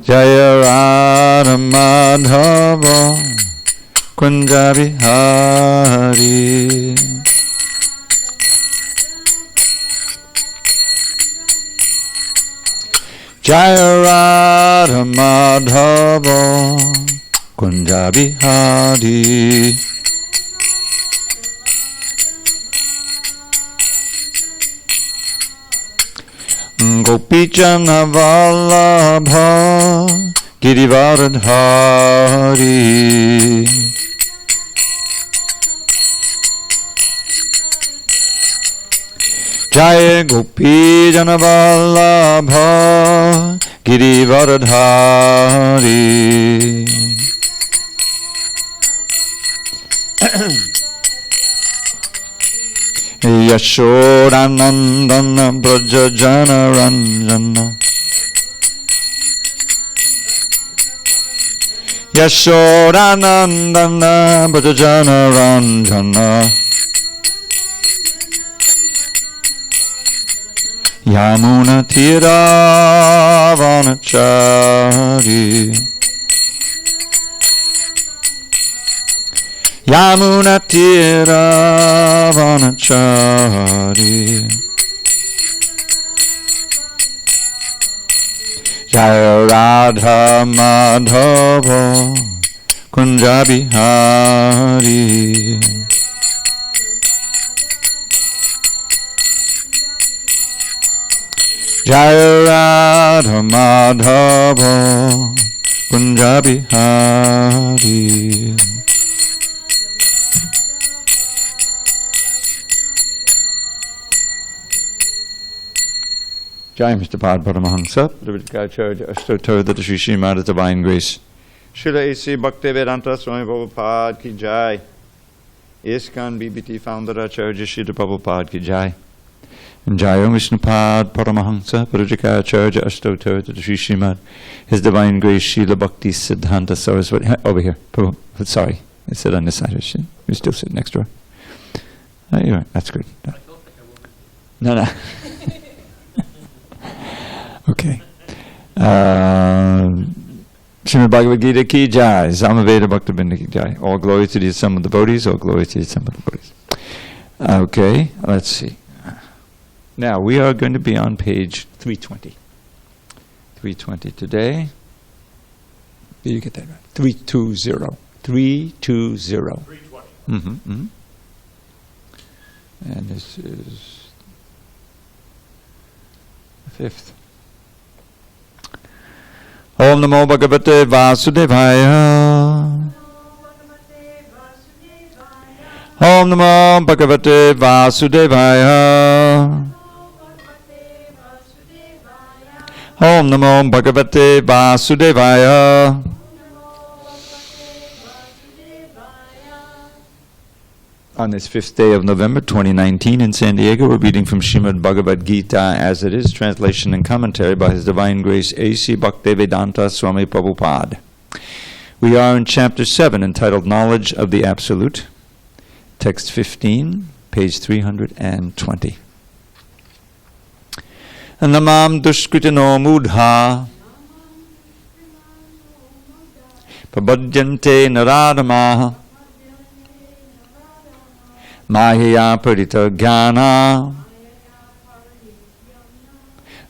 Jaya Radha Madhava Kunja Bihari. Jaya Radha Madhava Kunja Bihari. Gopijana Vallabha Girivardhari. Jaya Gopijana Vallabha Girivardhari. Yashodanandana Brajajana Ranjana. Yashodanandana Brajajana Ranjana. Yamuna Tira Vanachari. Yamuna Tira Vanachari. Jaya Radha Madhava Kunja Bihari. Jaya Radha Madhava Kunja Bihari. Jai Mr. Pad Paramahansa, Dravida Prabhu, Ashtottara Sri Srimad Divine Grace. Srila A.C. Bhaktivedanta Swami Prabhupada ki jai. ISKCON BBT founder Acharya Srila Prabhupada ki jai. Jai Om Vishnupad Paramahansa, Acharya Ashtottara Sri Srimad, His Divine Grace Srila Bhakti Siddhanta Saraswati. Over here, Prabhu. Sorry, I sit on this side. You still sit next door. You're right. That's good. No. Okay. Srimad Bhagavad Gita ki jai, Samaveda Bhaktabinda ki jai. All glory to the sum of the devotees, all glory to the sum of the devotees. Okay, let's see. Now, we are going to be on page 320. 320 today. Did you get that right? 320. 320. 320. And this is the fifth. Om Namo Bhagavate Vasudevaya. Om Namo Bhagavate Vasudevaya. Om Namo Bhagavate Vasudevaya. On this 5th day of November 2019 in SanDiego, we're reading from Srimad Bhagavad Gita as it is, translation and commentary by His Divine Grace A.C. Bhaktivedanta Swami Prabhupada. We are in chapter 7 entitled Knowledge of the Absolute, text 15, page 320. Namam dushkritino mudha prabhadyante naradamaha Mahaya Parita Jnana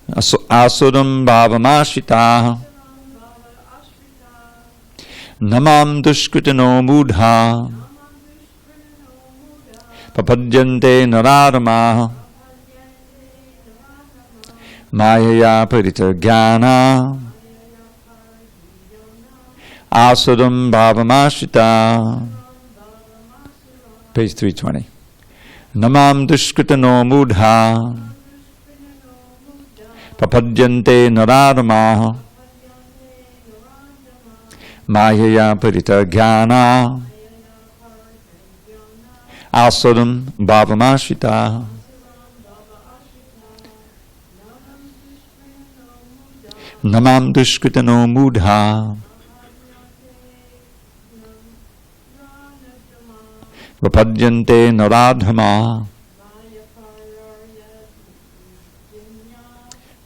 Asudam Bhavamashita Namam Dushkritino Mudha Papadyante Naradama Mahaya Parita Jnana Asudam Bhavamashita. Page 320. Namam dushkritano mudha papadyante naradamaha mayaya parita jnana asudam bhavamashita. Namam dushkritano mudha Vapadyante naradhama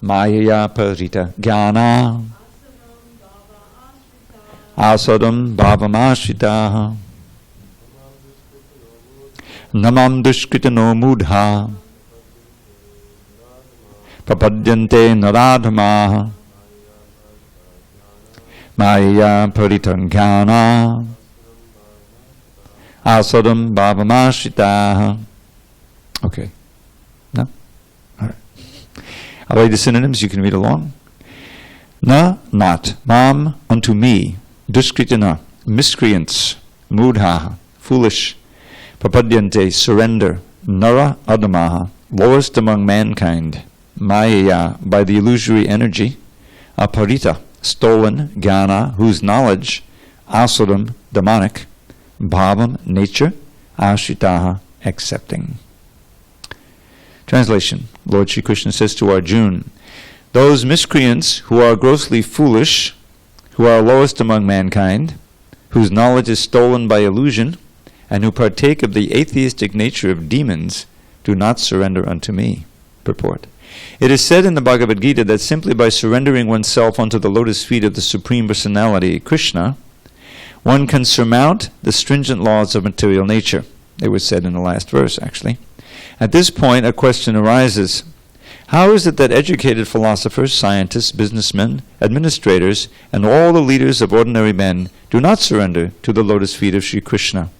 Mayaya parita jnana asadam bhavamashitaha namam dushkritano mudha papadyante naradhamaha maya paritangana asadam bhavamashitaha. Okay. No? All right. I'll read the synonyms. You can read along. Na, not. Mam, unto me. Duskritana, miscreants. Mudha, foolish. Papadyante, surrender. Nara, adamaha, lowest among mankind. Maya, by the illusory energy. Aparita, stolen. Jnana, whose knowledge. Asuram, demonic. Bhavam, nature. Ashitaha, accepting. Translation. Lord Shri Krishna says to Arjuna, those miscreants who are grossly foolish, who are lowest among mankind, whose knowledge is stolen by illusion, and who partake of the atheistic nature of demons, do not surrender unto me. Purport. It is said in the Bhagavad Gita that simply by surrendering oneself unto the lotus feet of the Supreme Personality, Krishna, one can surmount the stringent laws of material nature. It was said in the last verse, actually. At this point, a question arises. How is it that educated philosophers, scientists, businessmen, administrators, and all the leaders of ordinary men do not surrender to the lotus feet of Sri Krishna,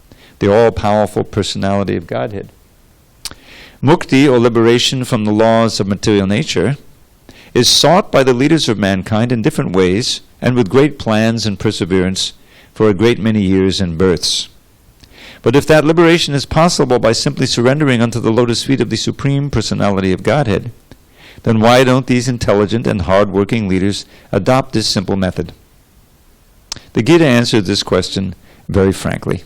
the all-powerful personality of Godhead? Mukti, or liberation from the laws of material nature, is sought by the leaders of mankind in different ways and with great plans and perseverance for a great many years and births. But if that liberation is possible by simply surrendering unto the lotus feet of the Supreme Personality of Godhead, then why don't these intelligent and hard-working leaders adopt this simple method? The Gita answered this question very frankly.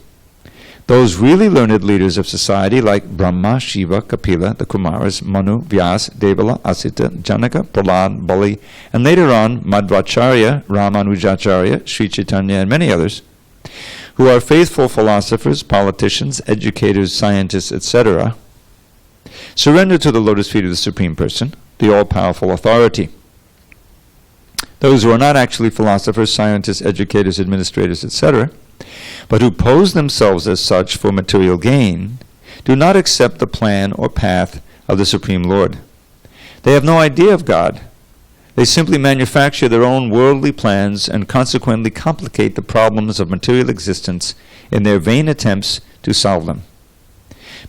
Those really learned leaders of society like Brahma, Shiva, Kapila, the Kumaras, Manu, Vyas, Devala, Asita, Janaka, Prahlad, Bali, and later on Madhvacharya, Ramanujacharya, Sri Chaitanya, and many others, who are faithful philosophers, politicians, educators, scientists, etc., surrender to the lotus feet of the Supreme Person, the all-powerful authority. Those who are not actually philosophers, scientists, educators, administrators, etc., but who pose themselves as such for material gain, do not accept the plan or path of the Supreme Lord. They have no idea of God. They simply manufacture their own worldly plans and consequently complicate the problems of material existence in their vain attempts to solve them.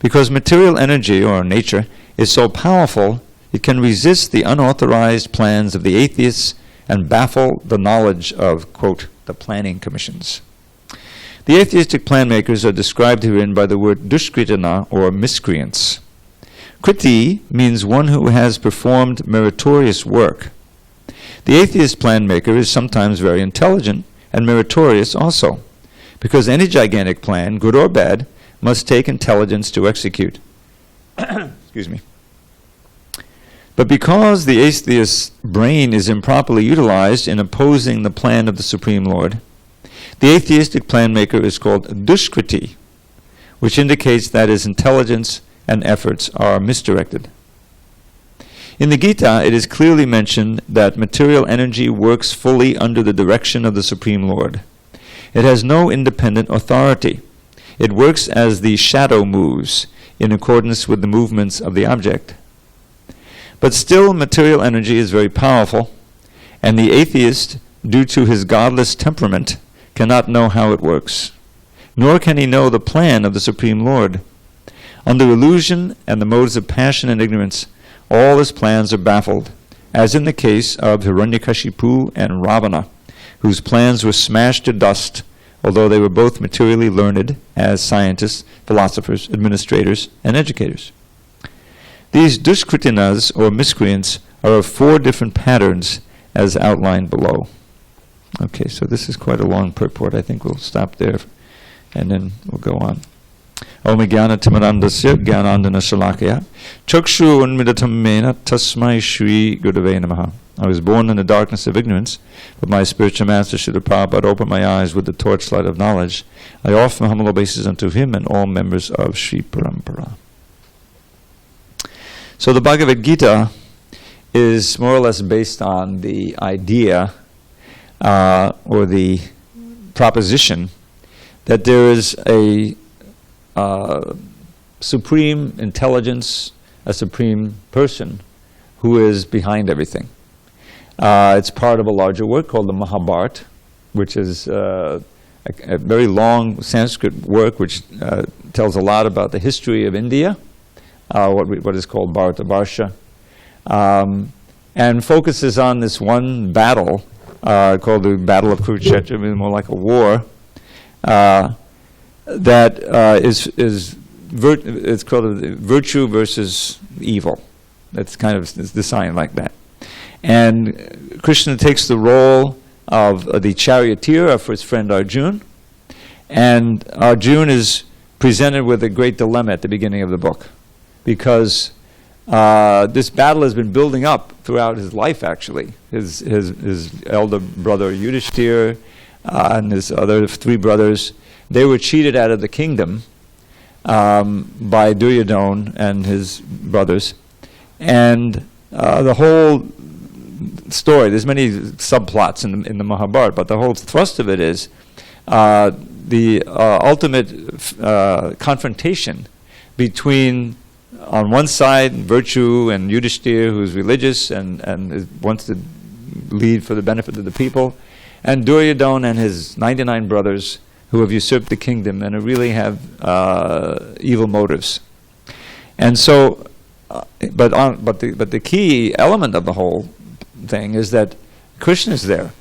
Because material energy, or nature, is so powerful, it can resist the unauthorized plans of the atheists and baffle the knowledge of, quote, the planning commissions. The atheistic plan makers are described herein by the word dushkritana, or miscreants. Kriti means one who has performed meritorious work. The atheist plan maker is sometimes very intelligent and meritorious also, because any gigantic plan, good or bad, must take intelligence to execute. Excuse me. But because the atheist's brain is improperly utilized in opposing the plan of the Supreme Lord, the atheistic plan maker is called dushkriti, which indicates that his intelligence and efforts are misdirected. In the Gita, it is clearly mentioned that material energy works fully under the direction of the Supreme Lord. It has no independent authority. It works as the shadow moves, in accordance with the movements of the object. But still, material energy is very powerful, and the atheist, due to his godless temperament, cannot know how it works, nor can he know the plan of the Supreme Lord. Under illusion and the motives of passion and ignorance, all his plans are baffled, as in the case of Hiranyakashipu and Ravana, whose plans were smashed to dust, although they were both materially learned as scientists, philosophers, administrators, and educators. These dushkritinas, or miscreants, are of 4 different patterns, as outlined below. Okay, so this is quite a long purport. I think we'll stop there, and then we'll go on. Om Jnana Timarandasya Jnanandana Shalakaya Chakshu Unmidatam Mena Tasmai Shri Gurave Namaha. I was born in the darkness of ignorance, but my spiritual master Srila Prabhupada opened my eyes with the torchlight of knowledge. I offer humble obeisances unto him and all members of Sri Parampara. So the Bhagavad Gita is more or less based on the idea or the proposition that there is a supreme intelligence, a supreme person who is behind everything. It's part of a larger work called the Mahabharata, which is a very long Sanskrit work which tells a lot about the history of India, what is called Bharatavarsha, and focuses on this one battle called the Battle of Kurukshetra, more like a war, that it's called virtue versus evil. That's kind of designed like that. And Krishna takes the role of the charioteer for his friend Arjuna, and Arjuna is presented with a great dilemma at the beginning of the book, because this battle has been building up throughout his life, actually. His elder brother Yudhishthira and his other three brothers, they were cheated out of the kingdom by Duryodhana and his brothers. And the whole story, there's many subplots in the Mahabharata, but the whole thrust of it is the ultimate confrontation between, on one side, virtue and Yudhishthira, who's religious and wants to lead for the benefit of the people, and Duryodhana and his 99 brothers who have usurped the kingdom and who really have evil motives. And so, but the key element of the whole thing is that Krishna is there.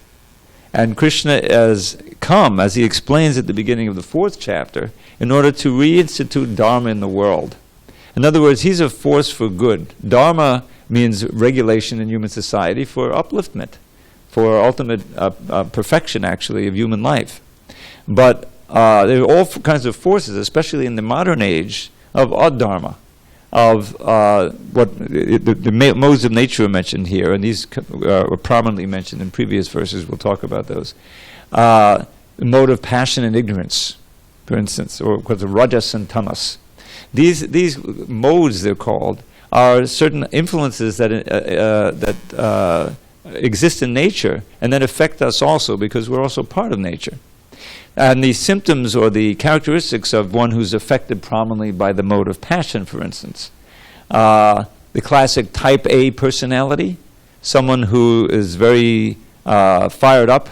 And Krishna has come, as he explains at the beginning of the 4th chapter, in order to reinstitute Dharma in the world. In other words, he's a force for good. Dharma means regulation in human society for upliftment, for ultimate perfection, actually, of human life. But there are all kinds of forces, especially in the modern age, of adharma, of what the modes of nature are mentioned here, and these were prominently mentioned in previous verses. We'll talk about those. The mode of passion and ignorance, for instance, or because of rajas and tamas. These modes, they're called, are certain influences that exist in nature and that affect us also, because we're also part of nature. And the symptoms or the characteristics of one who's affected prominently by the mode of passion, for instance. The classic type A personality, someone who is very fired up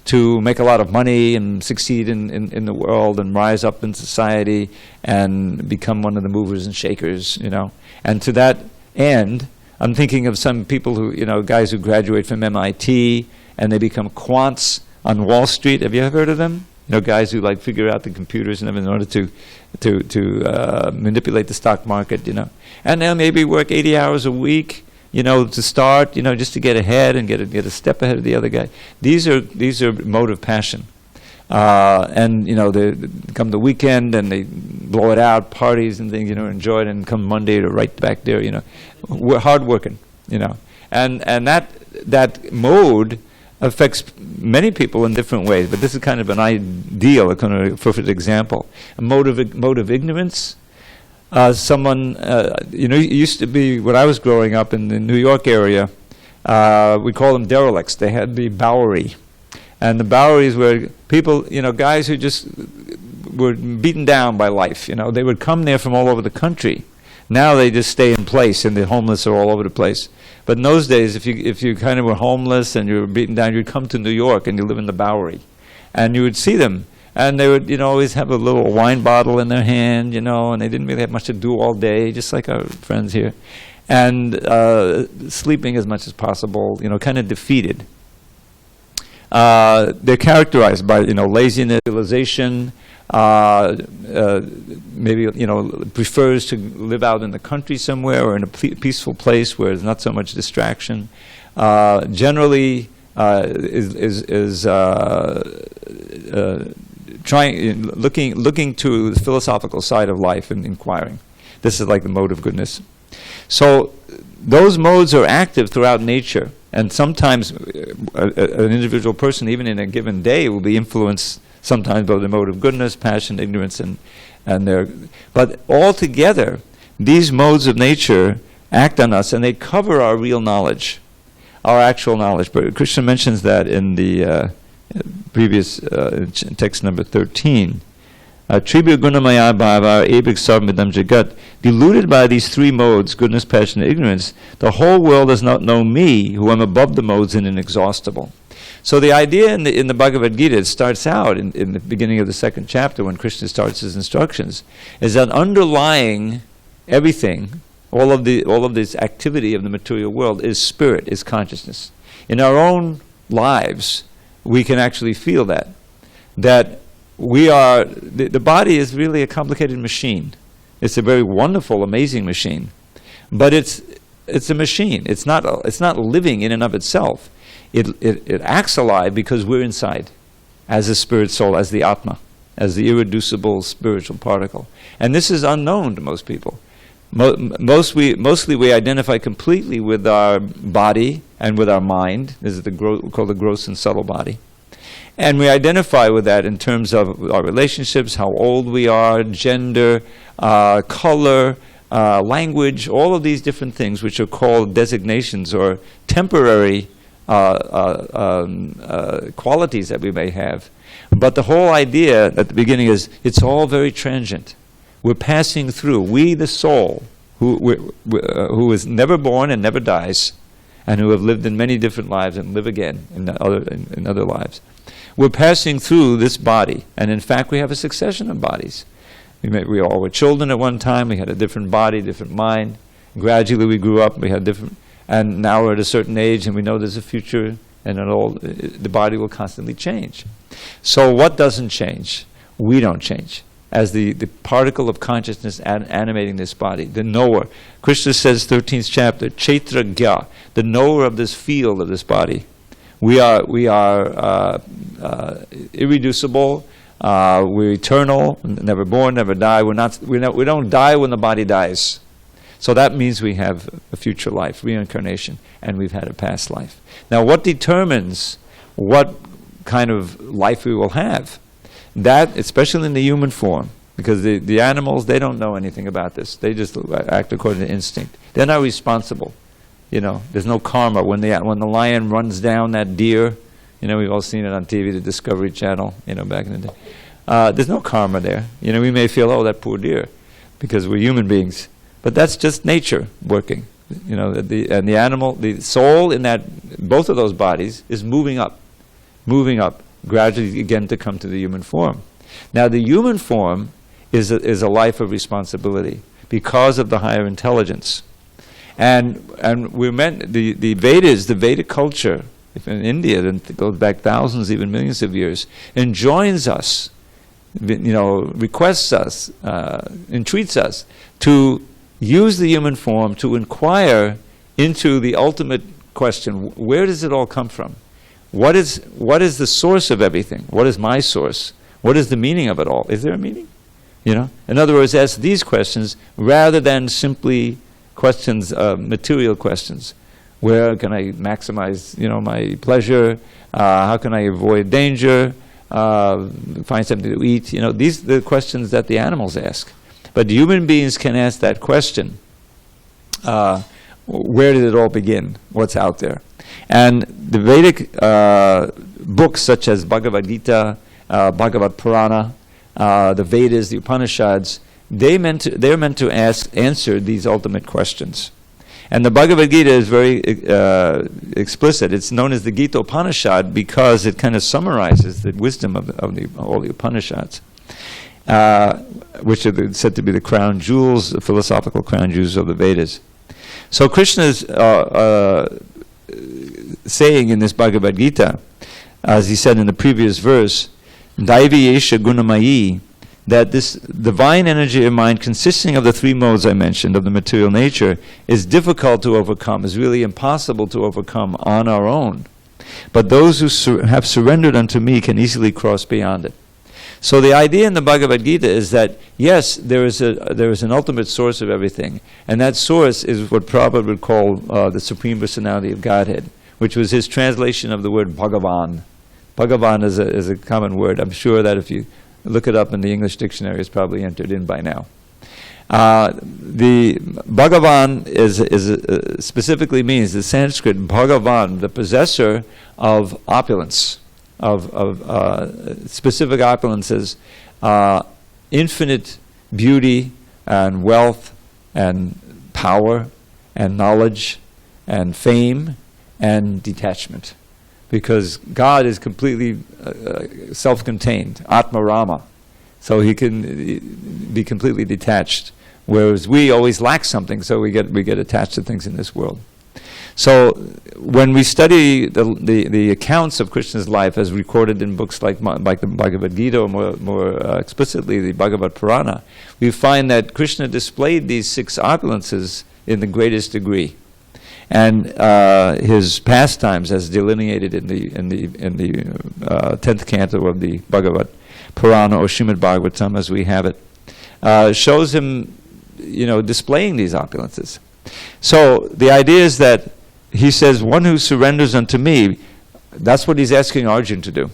to make a lot of money and succeed in the world and rise up in society and become one of the movers and shakers, you know. And to that end, I'm thinking of some people who, you know, guys who graduate from MIT and they become quants on Wall Street. Have you ever heard of them? You know, guys who like figure out the computers and everything in order to manipulate the stock market, you know. And they'll maybe work 80 hours a week, you know, to start, you know, just to get ahead and get a step ahead of the other guy. These are mode of passion. And, you know, they come the weekend and they blow it out, parties and things, you know, enjoy it, and come Monday to right back there, you know. We're hard working, you know. And that mode affects many people in different ways, but this is kind of an ideal, a kind of perfect example. A mode of ignorance. Someone, you know, it used to be, when I was growing up in the New York area, we call them derelicts. They had the Bowery. And the Boweries were people, you know, guys who just were beaten down by life, you know. They would come there from all over the country. Now they just stay in place, and the homeless are all over the place. But in those days, if you kind of were homeless and you were beaten down, you'd come to New York and you live in the Bowery. And you would see them. And they would, you know, always have a little wine bottle in their hand, you know, and they didn't really have much to do all day, just like our friends here. And sleeping as much as possible, you know, kind of defeated. They're characterized by, you know, laziness, civilization, maybe, you know, prefers to live out in the country somewhere or in a peaceful place where there's not so much distraction. Generally is looking to the philosophical side of life and inquiring. This is like the mode of goodness. So those modes are active throughout nature, and sometimes an individual person, even in a given day, will be influenced sometimes by the mode of goodness, passion, ignorance, and their. But altogether, these modes of nature act on us, and they cover our real knowledge, our actual knowledge. But Krishna mentions that in the previous text number 13. Tribhu gunamaya bhava ebik sarvamidam jagat. Deluded by these three modes, goodness, passion, and ignorance, the whole world does not know me, who am above the modes and inexhaustible. So the idea in the Bhagavad Gita, it starts out in the beginning of the second chapter when Krishna starts his instructions, is that underlying everything, all of this activity of the material world is spirit, is consciousness. In our own lives, we can actually feel that we are, the body is really a complicated machine. It's a very wonderful, amazing machine, but it's a machine. It's not living in and of itself. It acts alive because we're inside, as a spirit soul, as the Atma, as the irreducible spiritual particle. And this is unknown to most people. Mostly we identify completely with our body and with our mind. This is called the gross and subtle body. And we identify with that in terms of our relationships, how old we are, gender, color, language, all of these different things which are called designations or temporary qualities that we may have. But the whole idea at the beginning is it's all very transient. We're passing through. We, the soul, who is never born and never dies, and who have lived in many different lives and live again in other lives. We're passing through this body, and in fact we have a succession of bodies. We all were children at one time, we had a different body, different mind. Gradually we grew up, we had different, and now we're at a certain age and we know there's a future, and the body will constantly change. So what doesn't change? We don't change. As the particle of consciousness animating this body, the knower. Krishna says, 13th chapter, Chaitra Gya, the knower of this field of this body. We are irreducible. We're eternal, never born, never die. We don't die when the body dies. So that means we have a future life, reincarnation, and we've had a past life. Now, what determines what kind of life we will have? That, especially in the human form, because the animals, they don't know anything about this. They just act according to instinct. They're not responsible. There's no karma. When the lion runs down that deer, we've all seen it on TV, the Discovery Channel, back in the day. There's no karma there. We may feel, oh, that poor deer, because we're human beings. But that's just nature working. And the animal, the soul in both of those bodies is moving up, gradually again to come to the human form. Now the human form is a life of responsibility because of the higher intelligence. And we're meant, the Vedas, the Vedic culture, if in India, then it goes back thousands, even millions of years, enjoins us, requests us, entreats us to use the human form to inquire into the ultimate question: where does it all come from? What is the source of everything? What is my source? What is the meaning of it all? Is there a meaning? In other words, ask these questions rather than simply questions, material questions. Where can I maximize, my pleasure? How can I avoid danger? Find something to eat? These are the questions that the animals ask. But human beings can ask that question. Where did it all begin? What's out there? And the Vedic books such as Bhagavad Gita, Bhagavad Purana, the Vedas, the Upanishads, they're meant to answer these ultimate questions. And the Bhagavad Gita is very explicit. It's known as the Gita Upanishad because it kind of summarizes the wisdom of all the Upanishads, which are said to be the crown jewels, the philosophical crown jewels of the Vedas. So Krishna is saying in this Bhagavad Gita, as he said in the previous verse, Daivi Yesha Gunamayi, that this divine energy of mind consisting of the three modes I mentioned of the material nature is difficult to overcome, is really impossible to overcome on our own. But those who have surrendered unto me can easily cross beyond it. So the idea in the Bhagavad Gita is that, yes, there is an ultimate source of everything, and that source is what Prabhupada would call the Supreme Personality of Godhead, which was his translation of the word Bhagavan. Bhagavan is a common word. I'm sure that if you look it up in the English dictionary, it's probably entered in by now. The Bhagavan specifically means, the Sanskrit Bhagavan, the possessor of opulence, specific opulences, infinite beauty and wealth and power and knowledge and fame and detachment. Because God is completely self-contained, Atma Rama. So he can be completely detached. Whereas we always lack something, so we get attached to things in this world. So when we study the accounts of Krishna's life as recorded in books like the Bhagavad Gita, or more explicitly the Bhagavad Purana, we find that Krishna displayed these 6 opulences in the greatest degree. And his pastimes, as delineated in the 10th canto of the Bhagavad Purana, or Srimad Bhagavatam as we have it, shows him, displaying these opulences. So the idea is that he says, one who surrenders unto me, that's what he's asking Arjuna to do.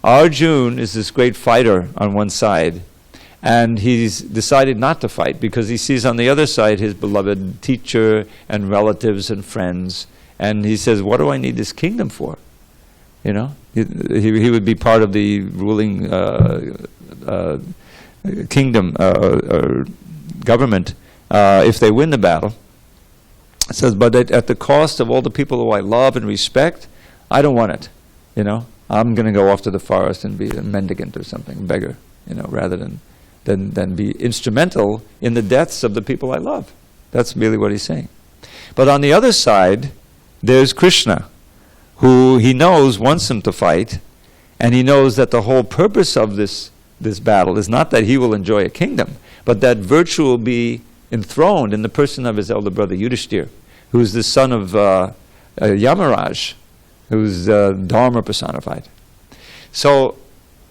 Arjuna is this great fighter on one side, and he's decided not to fight because he sees on the other side his beloved teacher and relatives and friends, and he says, what do I need this kingdom for? He would be part of the ruling kingdom or government if they win the battle. It says, but at the cost of all the people who I love and respect, I don't want it. I'm going to go off to the forest and be a mendicant or something, beggar, rather than be instrumental in the deaths of the people I love. That's really what he's saying. But on the other side, there's Krishna, who he knows wants him to fight, and he knows that the whole purpose of this battle is not that he will enjoy a kingdom, but that virtue will be enthroned in the person of his elder brother Yudhishthir, who's the son of Yamaraj, who's Dharma personified. So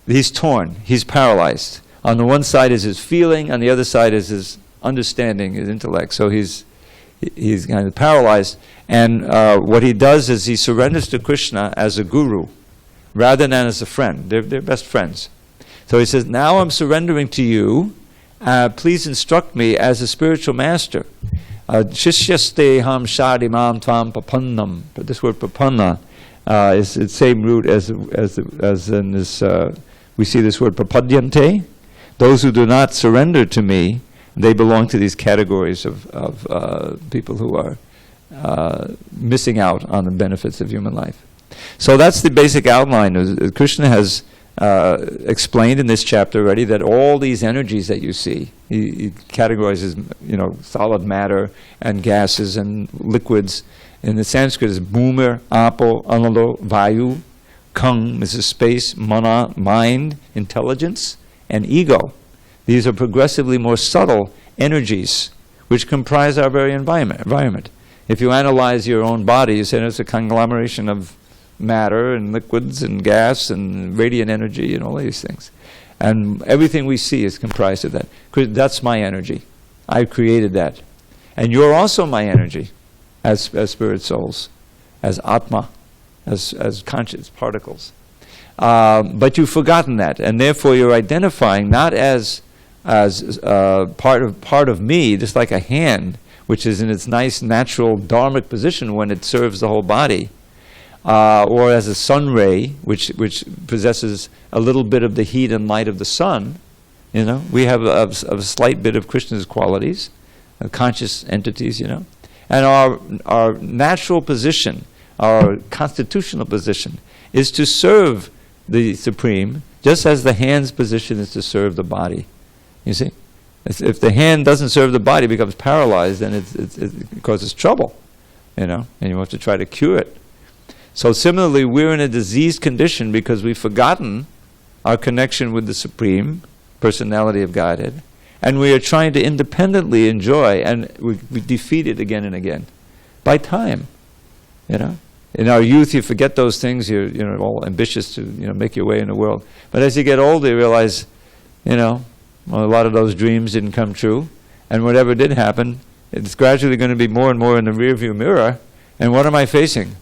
he's torn, he's paralyzed. On the one side is his feeling, on the other side is his understanding, his intellect. So he's kind of paralyzed. And what he does is he surrenders to Krishna as a guru, rather than as a friend. They're best friends. So he says, now I'm surrendering to you. Please instruct me as a spiritual master. Shishyaste ham shadimam tvam papannam. But this word papanna is the same root as in this. We see this word papadyante. Those who do not surrender to me, they belong to these categories of people who are missing out on the benefits of human life. So that's the basic outline. Krishna has explained in this chapter already that all these energies that you see, he categorizes, solid matter and gases and liquids. In the Sanskrit is bhumir, apo, analo, vayu, kung, this is space, mana, mind, intelligence, and ego. These are progressively more subtle energies which comprise our very environment. If you analyze your own body, you say it's a conglomeration of matter and liquids and gas and radiant energy and all these things. And everything we see is comprised of that. That's my energy. I created that. And you're also my energy as spirit souls, as Atma, as conscious particles. But you've forgotten that, and therefore you're identifying not as part of me, just like a hand, which is in its nice natural dharmic position when it serves the whole body, or as a sun ray, which possesses a little bit of the heat and light of the sun. We have a slight bit of Krishna's qualities, conscious entities. And our natural position, our constitutional position, is to serve the Supreme, just as the hand's position is to serve the body. You see? If the hand doesn't serve the body, it becomes paralyzed, then it causes trouble, and you have to try to cure it. So similarly, we're in a diseased condition because we've forgotten our connection with the Supreme Personality of Godhead, and we are trying to independently enjoy, and we defeat it again and again by time. In our youth, you forget those things. You're all ambitious to make your way in the world. But as you get older, you realize, a lot of those dreams didn't come true, and whatever did happen, it's gradually going to be more and more in the rearview mirror. And what am I facing?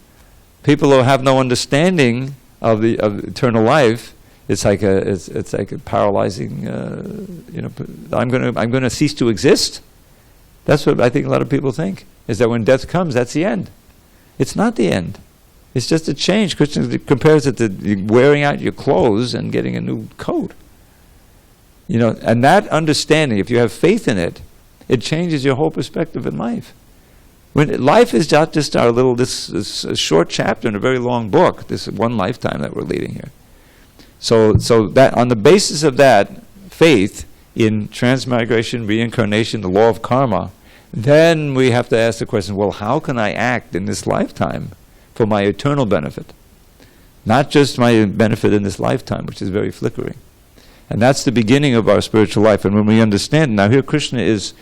People who have no understanding of eternal life. It's like a paralyzing. I'm going to cease to exist. That's what I think a lot of people think, is that when death comes, that's the end. It's not the end. It's just a change. Krishna compares it to wearing out your clothes and getting a new coat. And that understanding, if you have faith in it, it changes your whole perspective in life. When life is not just our little, this a short chapter in a very long book, this one lifetime that we're leading here. So that on the basis of that faith in transmigration, reincarnation, the law of karma, then we have to ask the question, well, how can I act in this lifetime for my eternal benefit? Not just my benefit in this lifetime, which is very flickering. And that's the beginning of our spiritual life. And when we understand, now here Krishna is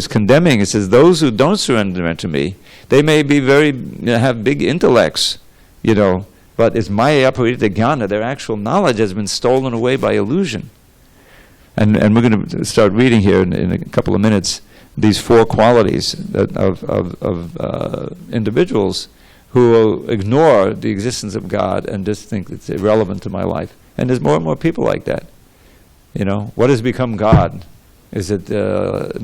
condemning, it says, those who don't surrender unto me, they may be have big intellects, but it's maya aparita jnana, their actual knowledge has been stolen away by illusion. And we're going to start reading here in a couple of minutes these 4 qualities of individuals who will ignore the existence of God and just think it's irrelevant to my life. And there's more and more people like that. What has become God? Is it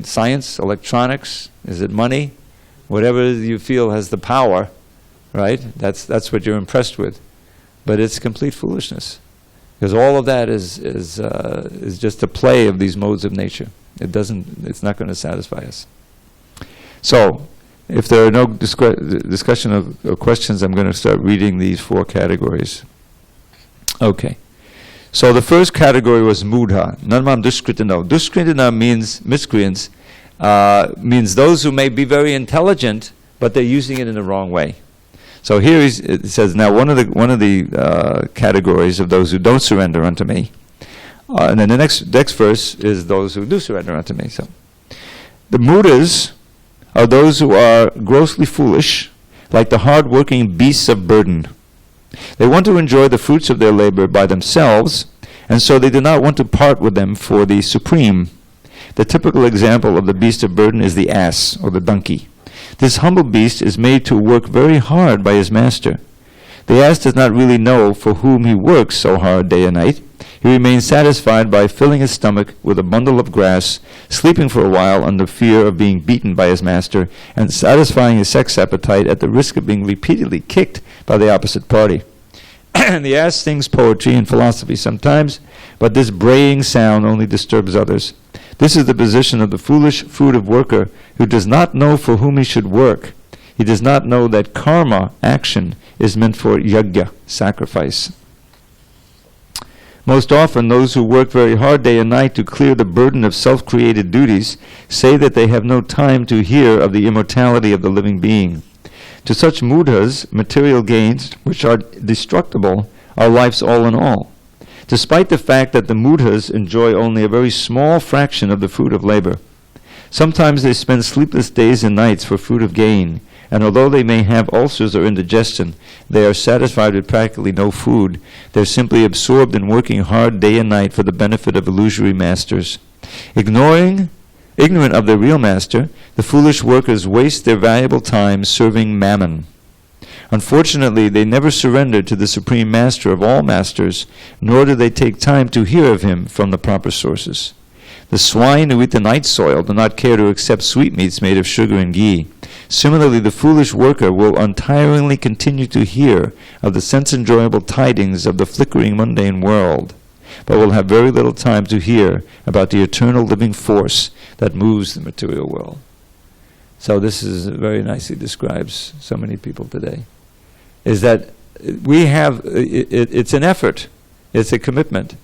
science, electronics? Is it money? Whatever you feel has the power, right? That's what you're impressed with. But it's complete foolishness, because all of that is just a play of these modes of nature. It's not going to satisfy us. So, if there are no discussion of questions, I'm going to start reading these 4 categories. Okay. So the first category was mudha. Nanmam duskritino. Duskritino means miscreants, means those who may be very intelligent, but they're using it in the wrong way. So here it says, now one of the categories of those who don't surrender unto me, and then the next verse is those who do surrender unto me. So the mudras are those who are grossly foolish, like the hard-working beasts of burden. They want to enjoy the fruits of their labor by themselves, and so they do not want to part with them for the supreme. The typical example of the beast of burden is the ass, or the donkey. This humble beast is made to work very hard by his master. The ass does not really know for whom he works so hard day and night. He remains satisfied by filling his stomach with a bundle of grass, sleeping for a while under fear of being beaten by his master, and satisfying his sex appetite at the risk of being repeatedly kicked by the opposite party. The ass sings poetry and philosophy sometimes, but this braying sound only disturbs others. This is the position of the foolish, fruitive worker who does not know for whom he should work. He does not know that karma, action, is meant for yajna, sacrifice. Most often, those who work very hard day and night to clear the burden of self-created duties say that they have no time to hear of the immortality of the living being. To such mudras, material gains, which are destructible, are life's all in all. Despite the fact that the mudras enjoy only a very small fraction of the fruit of labor. Sometimes they spend sleepless days and nights for fruit of gain, and although they may have ulcers or indigestion, they are satisfied with practically no food. They're simply absorbed in working hard day and night for the benefit of illusory masters. Ignorant of their real master, the foolish workers waste their valuable time serving mammon. Unfortunately, they never surrender to the Supreme Master of all masters, nor do they take time to hear of him from the proper sources. The swine who eat the night soil do not care to accept sweetmeats made of sugar and ghee. Similarly, the foolish worker will untiringly continue to hear of the sense-enjoyable tidings of the flickering mundane world, but will have very little time to hear about the eternal living force that moves the material world. So this is very nicely describes so many people today. Is that we have, it's an effort, it's a commitment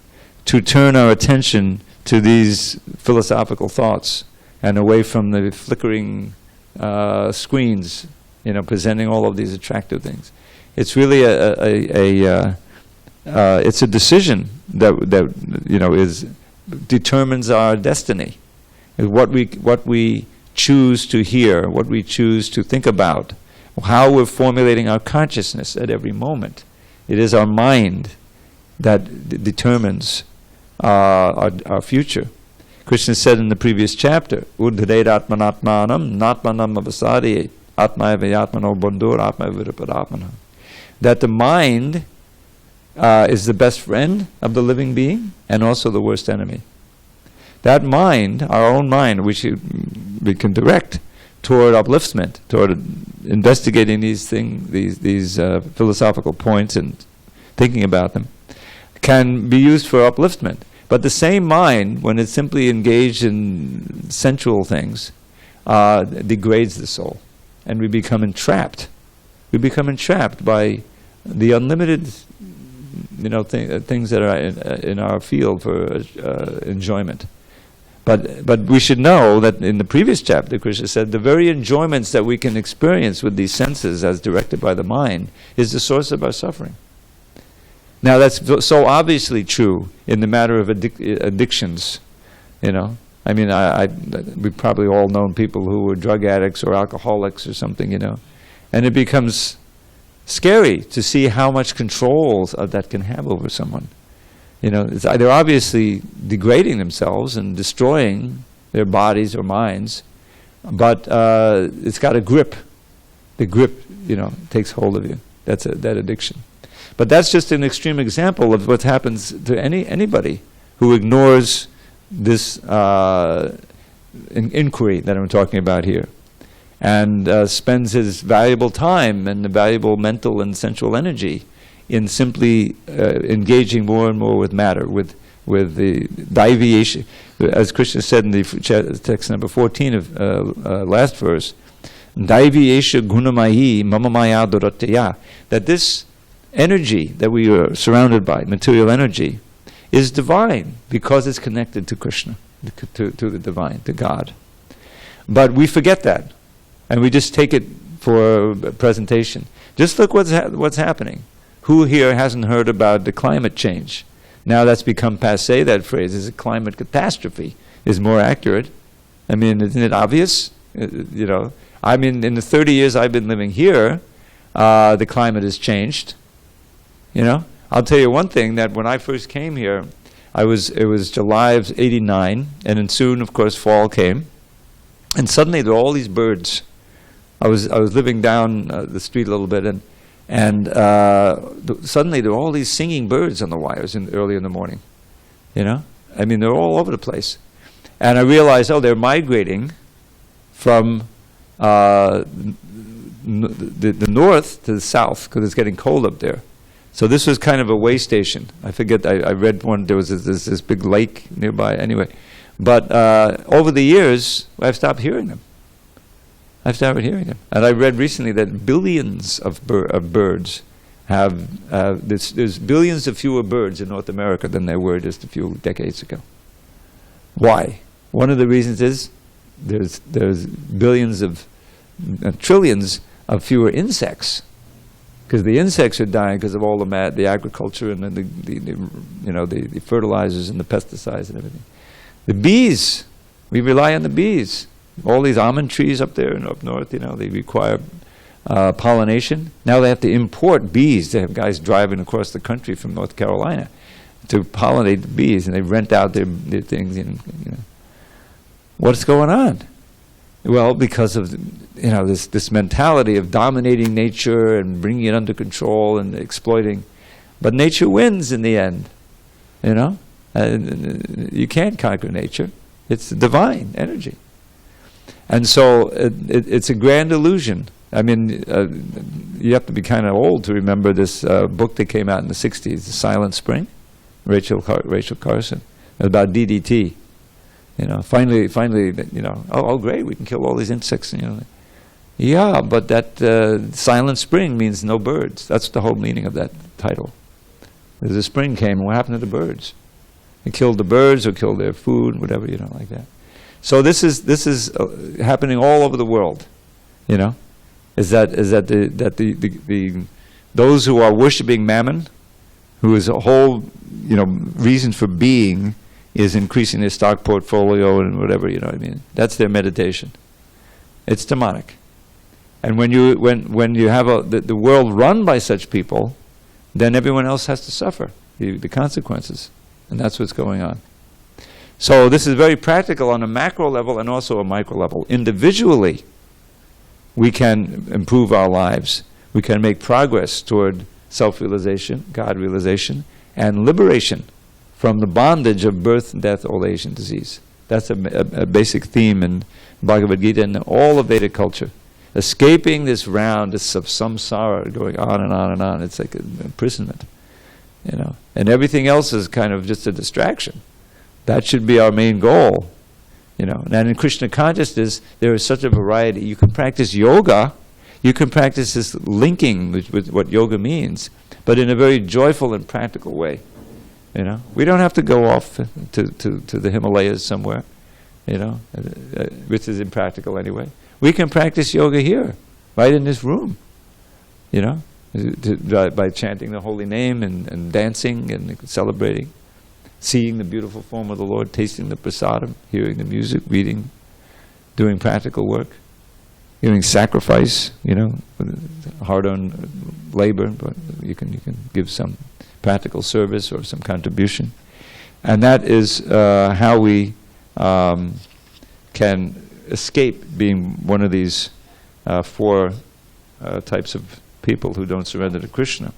to turn our attention to these philosophical thoughts and away from the flickering screens, presenting all of these attractive things. It's really it's a decision that determines our destiny. What we choose to hear, what we choose to think about, how we're formulating our consciousness at every moment. It is our mind that determines our future. Krishna said in the previous chapter, Uddhadet atmanatmanam natmanam avasadi atmayavayatmano bandhur atmayavirupadatmana, that the mind is the best friend of the living being and also the worst enemy. That mind, our own mind, which we can direct toward upliftment, toward investigating these philosophical points and thinking about them, can be used for upliftment. But the same mind, when it's simply engaged in sensual things, degrades the soul, and we become entrapped. We become entrapped by the unlimited, things that are in our field for enjoyment. But we should know that in the previous chapter, Krishna said, the very enjoyments that we can experience with these senses as directed by the mind is the source of our suffering. Now that's so obviously true in the matter of addictions, I mean, we've probably all known people who were drug addicts or alcoholics or something, and it becomes scary to see how much control that can have over someone. They're obviously degrading themselves and destroying their bodies or minds, but it's got a grip. The grip, takes hold of you. That's that addiction. But that's just an extreme example of what happens to anybody who ignores this inquiry that I'm talking about here, and spends his valuable time and the valuable mental and sensual energy in simply engaging more and more with matter, with the deviation. As Krishna said in the text number 14 of last verse, Daiviyesha gunamayi mamamaya doratya, that this energy that we are surrounded by, material energy, is divine because it's connected to Krishna, to the divine, to God. But we forget that, and we just take it for a presentation. Just look what's happening. Who here hasn't heard about the climate change? Now that's become passé, that phrase. Is a climate catastrophe is more accurate. I mean, isn't it obvious? I mean, in the 30 years I've been living here, the climate has changed. I'll tell you one thing, that when I first came here, it was July of '89, and then soon, of course, fall came, and suddenly there were all these birds. I was living down the street a little bit, and suddenly there were all these singing birds on the wires early in the morning. I mean, they're all over the place, and I realized, they're migrating from the north to the south because it's getting cold up there. So this was kind of a way station. I forget, I read one, there was this big lake nearby, anyway. But over the years, I've stopped hearing them. And I read recently that billions of birds there's billions of fewer birds in North America than there were just a few decades ago. Why? One of the reasons is there's billions of, trillions of fewer insects. Because the insects are dying because of all the agriculture and the fertilizers and the pesticides and everything. The bees, we rely on the bees. All these almond trees up there and up north, they require pollination. Now they have to import bees. They have guys driving across the country from North Carolina to pollinate the bees, and they rent out their things. What's going on? Well, because of this mentality of dominating nature and bringing it under control and exploiting, but nature wins in the end. You can't conquer nature; it's divine energy, and so it's a grand illusion. I mean, you have to be kind of old to remember this book that came out in the '60s, "The Silent Spring," Rachel Carson, about DDT. Finally, oh great, we can kill all these insects. Yeah, but that silent spring means no birds. That's the whole meaning of that title. There's a spring came, and what happened to the birds? It killed the birds or killed their food, whatever, like that. So this is happening all over the world. Is that those who are worshiping Mammon, who is a whole reason for being, is increasing their stock portfolio and whatever, that's their meditation. It's demonic. And when you have the world run by such people, then everyone else has to suffer the consequences. And that's what's going on. So this is very practical on a macro level and also a micro level. Individually, we can improve our lives. We can make progress toward self-realization, God-realization, and liberation from the bondage of birth, death, old age, and disease. That's a basic theme in Bhagavad Gita and all of Vedic culture. Escaping this round, this samsara, going on and on and on. It's like an imprisonment, you know. And everything else is kind of just a distraction. That should be our main goal, you know. And in Krishna consciousness, there is such a variety. You can practice yoga. You can practice this linking with what yoga means, but in a very joyful and practical way. You know, we don't have to go off to the Himalayas somewhere, you know, which is impractical anyway. We can practice yoga here, right in this room, you know, by chanting the holy name and dancing and celebrating, seeing the beautiful form of the Lord, tasting the prasadam, hearing the music, reading, doing practical work, giving sacrifice, you know, hard-earned labor, but you can give some practical service or some contribution. And that is how we can escape being one of these four types of people who don't surrender to Krishna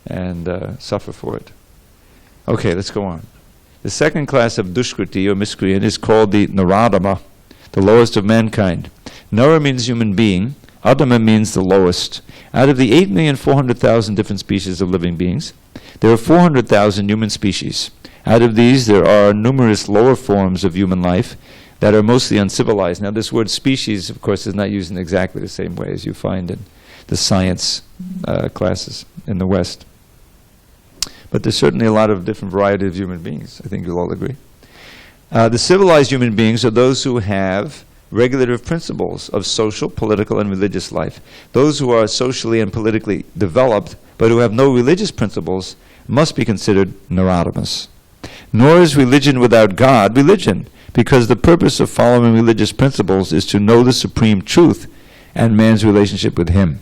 and suffer for it. Okay, let's go on. The second class of dushkriti, or miscreant, is called the Naradama, the lowest of mankind. Nara means human being. Adama means the lowest. Out of the 8,400,000 different species of living beings, there are 400,000 human species. Out of these, there are numerous lower forms of human life that are mostly uncivilized. Now, this word species, of course, is not used in exactly the same way as you find in the science classes in the West. But there's certainly a lot of different varieties of human beings. I think you'll all agree. The civilized human beings are those who have regulative principles of social, political, and religious life. Those who are socially and politically developed, but who have no religious principles, must be considered Naradamas. Nor is religion without God religion, because the purpose of following religious principles is to know the supreme truth and man's relationship with Him.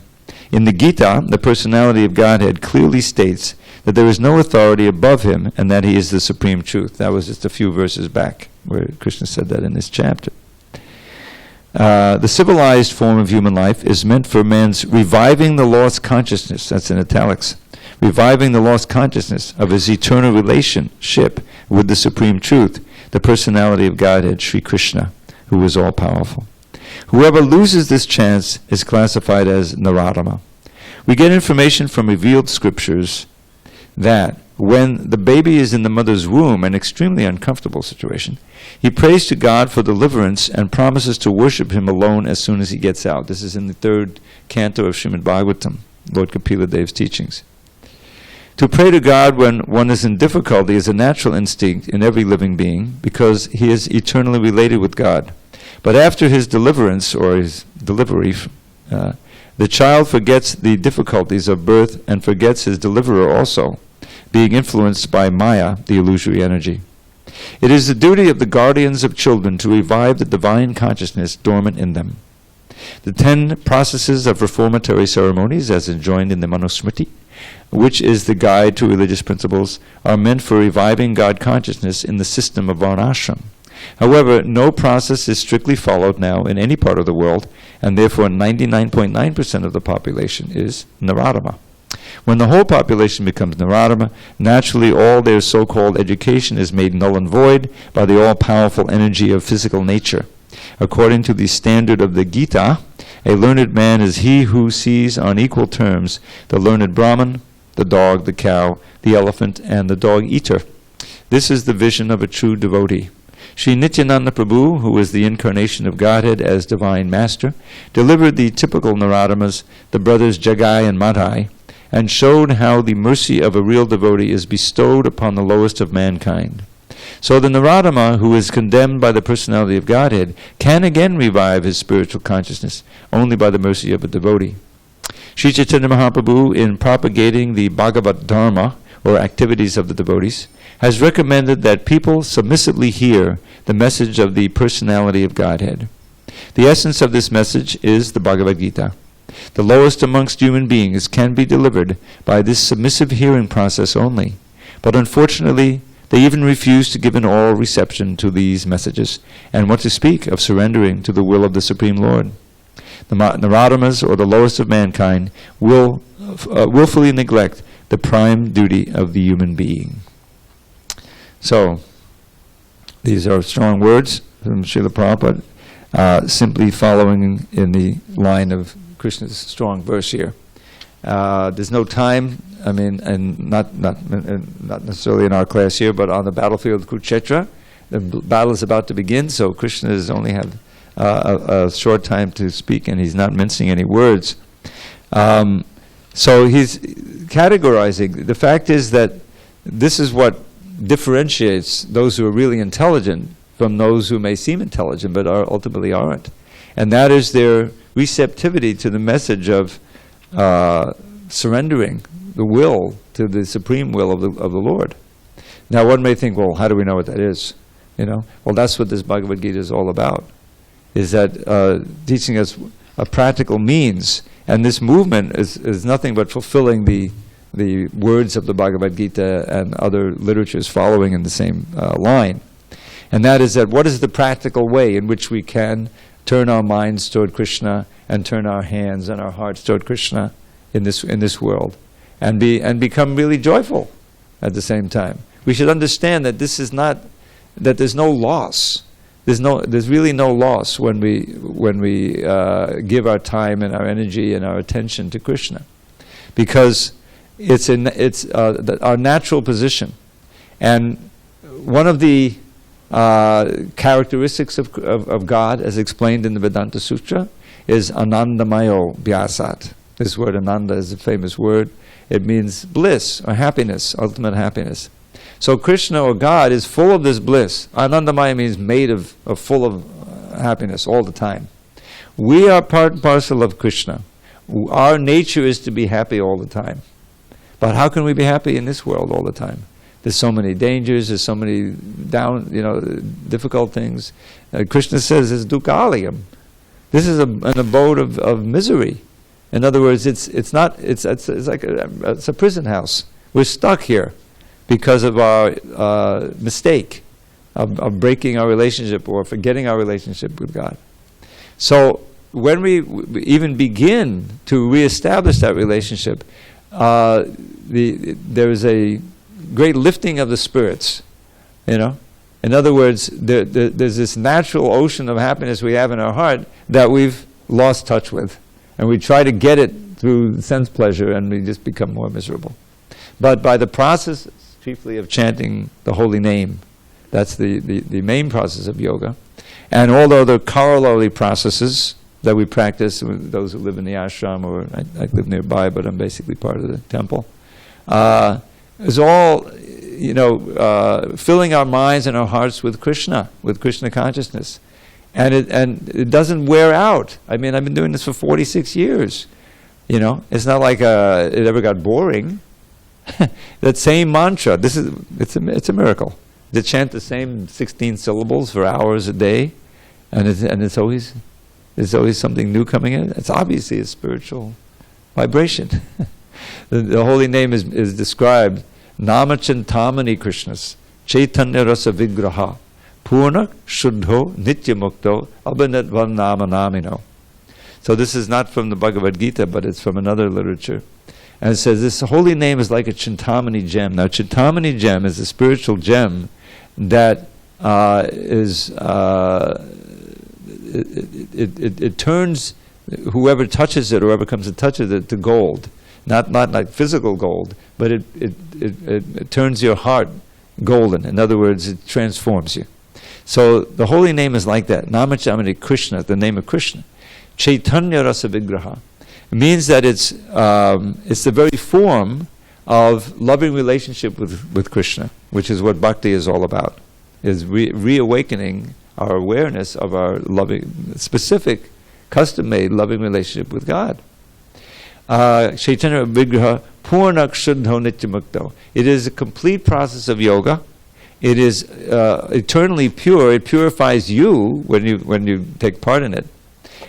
In the Gita, the personality of Godhead clearly states that there is no authority above Him and that He is the supreme truth. That was just a few verses back where Krishna said that in this chapter. The civilized form of human life is meant for man's reviving the lost consciousness, that's in italics, reviving the lost consciousness of his eternal relationship with the supreme truth, the personality of Godhead, Sri Krishna, who is all-powerful. Whoever loses this chance is classified as Naradama. We get information from revealed scriptures that when the baby is in the mother's womb, an extremely uncomfortable situation, he prays to God for deliverance and promises to worship Him alone as soon as he gets out. This is in the 3rd canto of Srimad Bhagavatam, Lord Kapila Dev's teachings. To pray to God when one is in difficulty is a natural instinct in every living being because he is eternally related with God. But after his deliverance, or his delivery, the child forgets the difficulties of birth and forgets his deliverer also, being influenced by Maya, the illusory energy. It is the duty of the guardians of children to revive the divine consciousness dormant in them. The 10 processes of reformatory ceremonies, as enjoined in the Manusmriti, which is the guide to religious principles, are meant for reviving God consciousness in the system of varnashram. However, no process is strictly followed now in any part of the world, and therefore 99.9% of the population is Naradama. When the whole population becomes Naradama, naturally all their so-called education is made null and void by the all-powerful energy of physical nature. According to the standard of the Gita, a learned man is he who sees on equal terms the learned Brahman, the dog, the cow, the elephant, and the dog-eater. This is the vision of a true devotee. Sri Nityananda Prabhu, who is the incarnation of Godhead as Divine Master, delivered the typical Naradamas, the brothers Jagai and Madhai, and showed how the mercy of a real devotee is bestowed upon the lowest of mankind. So the Naradama, who is condemned by the personality of Godhead, can again revive his spiritual consciousness only by the mercy of a devotee. Sri Chaitanya Mahaprabhu, in propagating the Bhagavad Dharma, or activities of the devotees, has recommended that people submissively hear the message of the personality of Godhead. The essence of this message is the Bhagavad Gita. The lowest amongst human beings can be delivered by this submissive hearing process only, but unfortunately they even refuse to give an oral reception to these messages, and what to speak of surrendering to the will of the Supreme Lord. The Naradamas, or the lowest of mankind, will willfully neglect the prime duty of the human being. So, These are strong words from Srila Prabhupada, simply following in the line of Krishna's strong verse here. There's no time, I mean, and not necessarily in our class here, but on the battlefield of Kurukshetra, the battle is about to begin, so Krishna has only have a short time to speak, and he's not mincing any words. So he's categorizing. The fact is that this is what differentiates those who are really intelligent from those who may seem intelligent but ultimately aren't. And that is their receptivity to the message of surrendering the will to the supreme will of the Lord. Now one may think, well, how do we know what that is? Well, that's what this Bhagavad Gita is all about, is that teaching us a practical means. And this movement is nothing but fulfilling the words of the Bhagavad Gita and other literatures following in the same line. And that is that what is the practical way in which we can turn our minds toward Krishna and turn our hands and our hearts toward Krishna in this world, and become really joyful at the same time. We should understand that this is not, that there's no loss. There's really no loss when we give our time and our energy and our attention to Krishna, because it's our natural position. And one of the characteristics of God, as explained in the Vedanta Sutra, is anandamayo vyasat. This word ananda is a famous word. It means bliss or happiness, ultimate happiness. So Krishna, or God, is full of this bliss. Anandamaya means made of full of happiness all the time. We are part and parcel of Krishna. Our nature is to be happy all the time. But how can we be happy in this world all the time? There's so many dangers, there's so many difficult things. Krishna says it's dukkhalayam. This is an abode of misery. In other words, it's like it's a prison house. We're stuck here because of our mistake of breaking our relationship or forgetting our relationship with God. So when we even begin to reestablish that relationship, there is a great lifting of the spirits, In other words, there's this natural ocean of happiness we have in our heart that we've lost touch with. And we try to get it through sense pleasure, and we just become more miserable. But by the process, chiefly of chanting the holy name, that's the main process of yoga. And all the other corollary processes that we practice, those who live in the ashram, or I live nearby, but I'm basically part of the temple, is all, filling our minds and our hearts with Krishna consciousness. And it doesn't wear out. I mean, I've been doing this for 46 years. It's not like it ever got boring. That same mantra, it's a miracle. They chant the same 16 syllables for hours a day, and there's always something new coming in. It's obviously a spiritual vibration. The holy name is described, Namachintamani Krishnas, Chaitanya Rasa Vigraha, Purna Shuddho Nityamukto Abhinadvam Nama Namino. So this is not from the Bhagavad Gita, but it's from another literature. And it says this holy name is like a Chintamani gem. Now Chintamani gem is a spiritual gem that it turns whoever touches it or whoever comes in touch with it to gold. Not like physical gold, but it turns your heart golden. In other words, it transforms you. So the holy name is like that. Namachamani Krishna, the name of Krishna. Chaitanya Rasa Vigraha. It means that it's the very form of loving relationship with Krishna, which is what bhakti is all about, is reawakening our awareness of our loving, specific, custom-made loving relationship with God. Chaitanya Vigraha Purnak Shuddho Nityamukto. It is a complete process of yoga. It is eternally pure. It purifies you when you take part in it,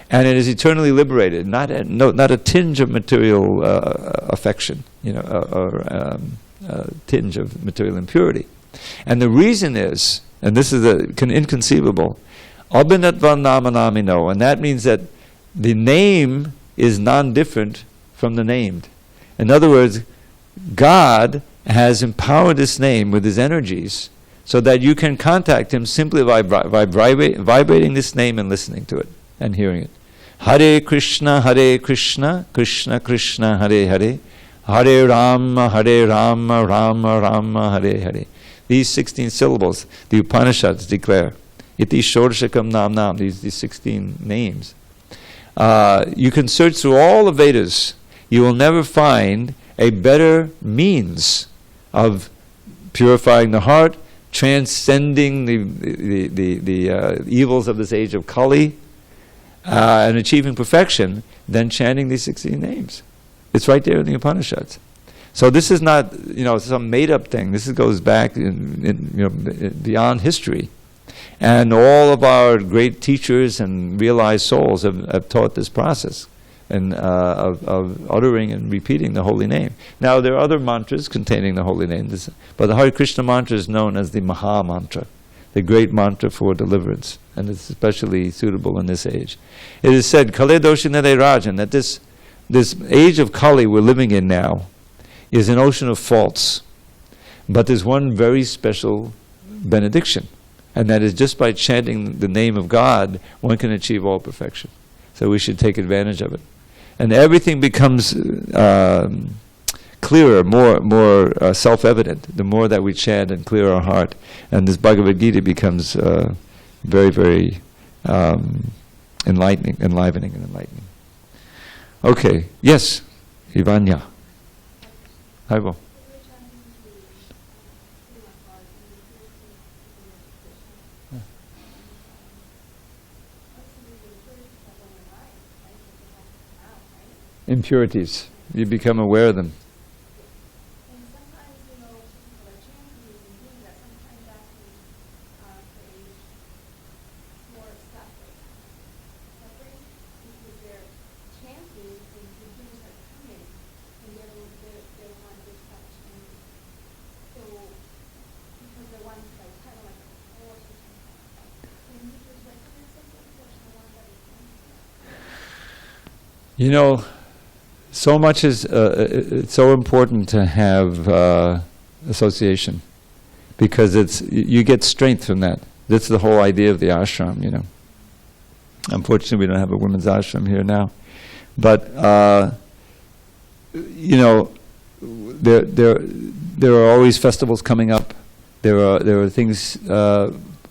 and it is eternally liberated. Not a tinge of material affection, or tinge of material impurity. And the reason is, and this is inconceivable, Abhinatvam Nama Namino, and that means that the name is non-different from the named. In other words, God has empowered this name with his energies so that you can contact him simply by vibrating this name and listening to it and hearing it. Hare Krishna, Krishna Krishna, Hare Hare, Hare Rama, Rama Rama, Hare Hare. These 16 syllables, the Upanishads declare. Iti Shodashakam Nam Nam, these 16 names. You can search through all the Vedas. You will never find a better means of purifying the heart, transcending the evils of this age of Kali, and achieving perfection than chanting these 16 names. It's right there in the Upanishads. So this is not, some made-up thing. This goes back beyond history. And all of our great teachers and realized souls have taught this process and of uttering and repeating the holy name. Now, there are other mantras containing the holy name, but the Hare Krishna mantra is known as the Maha Mantra, the great mantra for deliverance, and it's especially suitable in this age. It is said, Kale Doshinade Rajan, that this age of Kali we're living in now is an ocean of faults. But there's one very special benediction, and that is just by chanting the name of God, one can achieve all perfection. So we should take advantage of it. And everything becomes clearer, more self-evident, the more that we chant and clear our heart. And this Bhagavad Gita becomes very, very enlivening and enlightening. Okay, yes, Ivanya. Haibo. Impurities. You become aware of them. So much is, it's so important to have association, because you get strength from that. That's the whole idea of the ashram, Unfortunately, we don't have a women's ashram here now. But, there are always festivals coming up. There are things,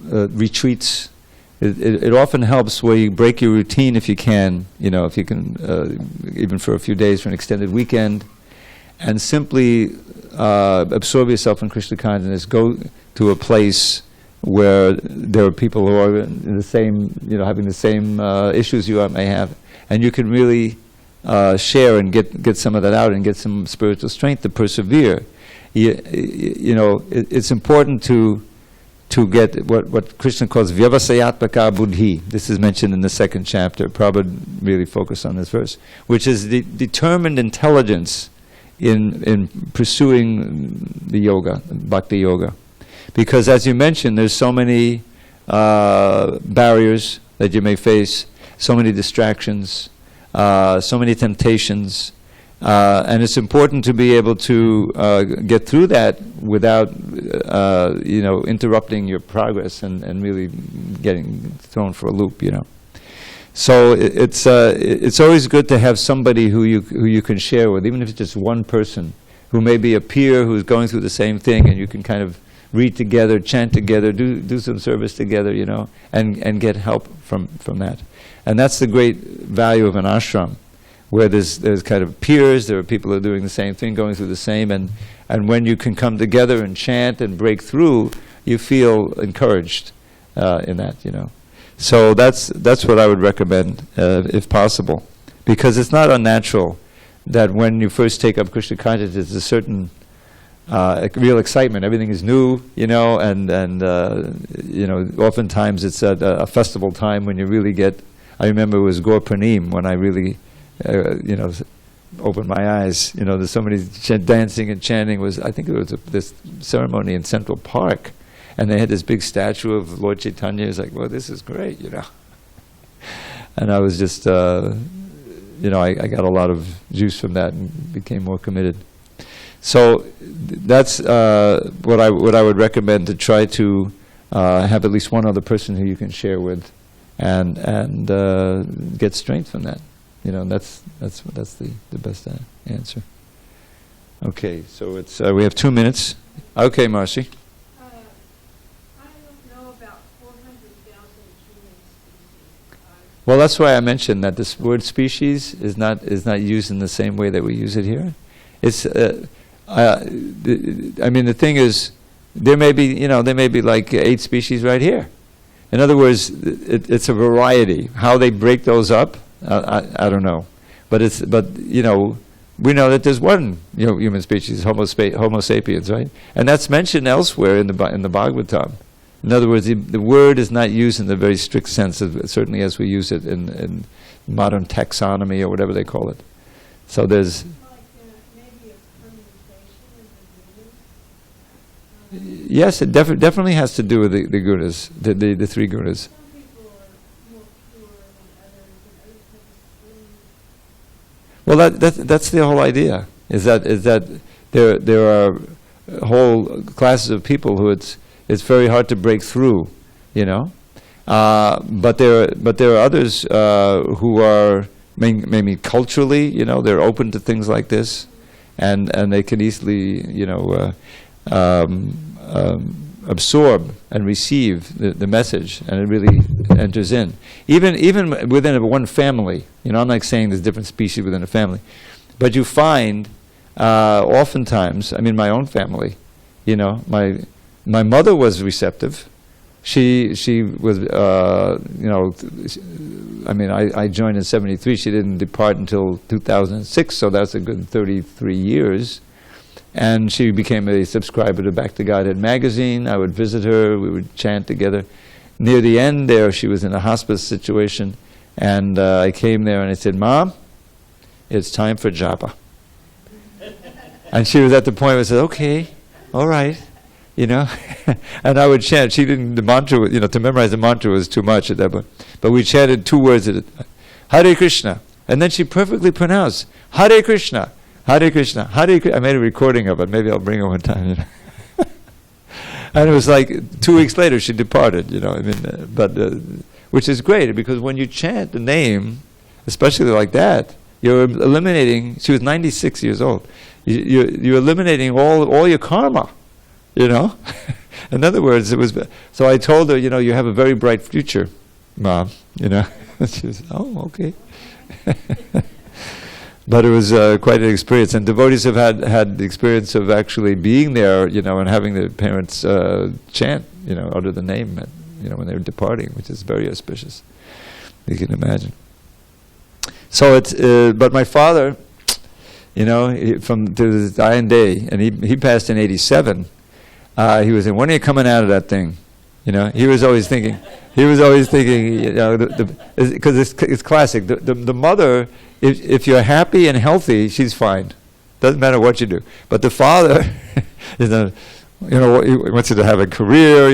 retreats. It often helps where you break your routine if you can, if you can, even for a few days, for an extended weekend, and simply absorb yourself in Krishna consciousness. Go to a place where there are people who are in the same, having the same issues you may have, and you can really share and get some of that out and get some spiritual strength to persevere. It's important to get what Krishna calls vyavasayatmaka buddhi. This is mentioned in the second chapter. Prabhupada really focused on this verse, which is the determined intelligence in pursuing the yoga, bhakti yoga. Because as you mentioned, there's so many barriers that you may face, so many distractions, so many temptations, and it's important to be able to get through that without, interrupting your progress and really getting thrown for a loop. So it's always good to have somebody who you can share with, even if it's just one person who may be a peer who's going through the same thing, and you can kind of read together, chant together, do some service together, and get help from that. And that's the great value of an ashram, where there's kind of peers, there are people who are doing the same thing, going through the same, and when you can come together and chant and break through, you feel encouraged in that, So that's what I would recommend, if possible. Because it's not unnatural that when you first take up Krishna consciousness, there's a certain real excitement. Everything is new, and oftentimes it's at a festival time when you really get. I remember it was Gaur Pranim when I really, opened my eyes. There's so many dancing and chanting. I think it was this ceremony in Central Park, and they had this big statue of Lord Chaitanya. It's like, well, this is great, And I was just, I got a lot of juice from that and became more committed. So that's what I would recommend, to try to have at least one other person who you can share with, and get strength from that. That's the best answer. Okay, so it's we have 2 minutes. Okay, Marcy. I don't know about 400,000 human species. Well, that's why I mentioned that this word species is not used in the same way that we use it here. It's I mean, the thing is, there may be like 8 species right here. In other words, it's a variety. How they break those up, I don't know. But we know that there's one human species, Homo sapiens, right? And that's mentioned elsewhere in the Bhagavatam. In other words, the word is not used in the very strict sense, certainly as we use it in modern taxonomy or whatever they call it. So there's Maybe a permutation of the meaning? yes, it definitely has to do with the gunas, the 3 gunas. Some people are more pure than others, and others have a Well, that's the whole idea. Is that there are whole classes of people who it's very hard to break through, But there are others who are maybe culturally, they're open to things like this, and they can easily, absorb and receive the message, and it really enters in. Even within one family, I'm not saying there's different species within a family, but you find oftentimes, I mean, my own family, my mother was receptive. She was, I mean, I joined in '73. She didn't depart until 2006, so that's a good 33 years. And she became a subscriber to Back to Godhead magazine. I would visit her. We would chant together. Near the end there, she was in a hospice situation, and I came there and I said, "Mom, it's time for japa." And she was at the point where I said, "Okay, all right." And I would chant. The mantra, to memorize the mantra was too much at that point. But we chanted 2 words at a time. Hare Krishna. And then she perfectly pronounced, Hare Krishna, Hare Krishna, Hare Krishna. I made a recording of it. Maybe I'll bring it one time. And it was like 2 weeks later she departed, which is great, because when you chant the name, especially like that, you're eliminating, she was 96 years old, you're eliminating all your karma. In other words, so I told her, you have a very bright future, Mom, She was, oh, okay. But it was quite an experience, and devotees have had the experience of actually being there, and having the parents chant, under the name, when they were departing, which is very auspicious. You can imagine. So but my father, from to this dying day, and he passed in '87. He was saying, when are you coming out of that thing? He was always thinking, because it's classic. The mother, if you're happy and healthy, she's fine. Doesn't matter what you do. But the father, he wants you to have a career,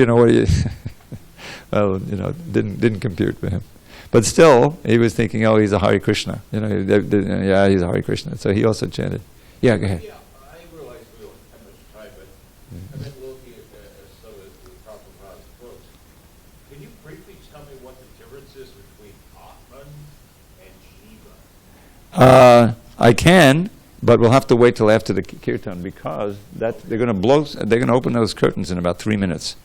well, didn't compute for him. But still, he was thinking, oh, he's a Harekrishna. Yeah, he's a Harekrishna. So he also chanted. Yeah, go ahead. Yeah, I realize we don't have much time, but I've been looking at some of the Prabhupada's books. Can you briefly tell me what the difference is between Atman and Jiva? I can, but we'll have to wait till after the kirtan, because they're going to open those curtains in about 3 minutes.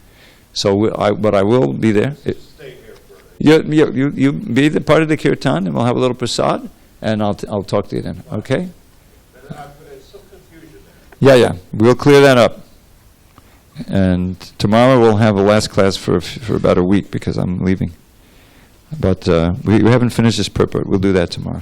So I will be there. Stay here for You be the part of the kirtan, and we'll have a little prasad, and I'll talk to you then. Okay? It's some confusion there. Yeah. We'll clear that up. And tomorrow we'll have a last class for about a week, because I'm leaving. But we haven't finished this purport. We'll do that tomorrow.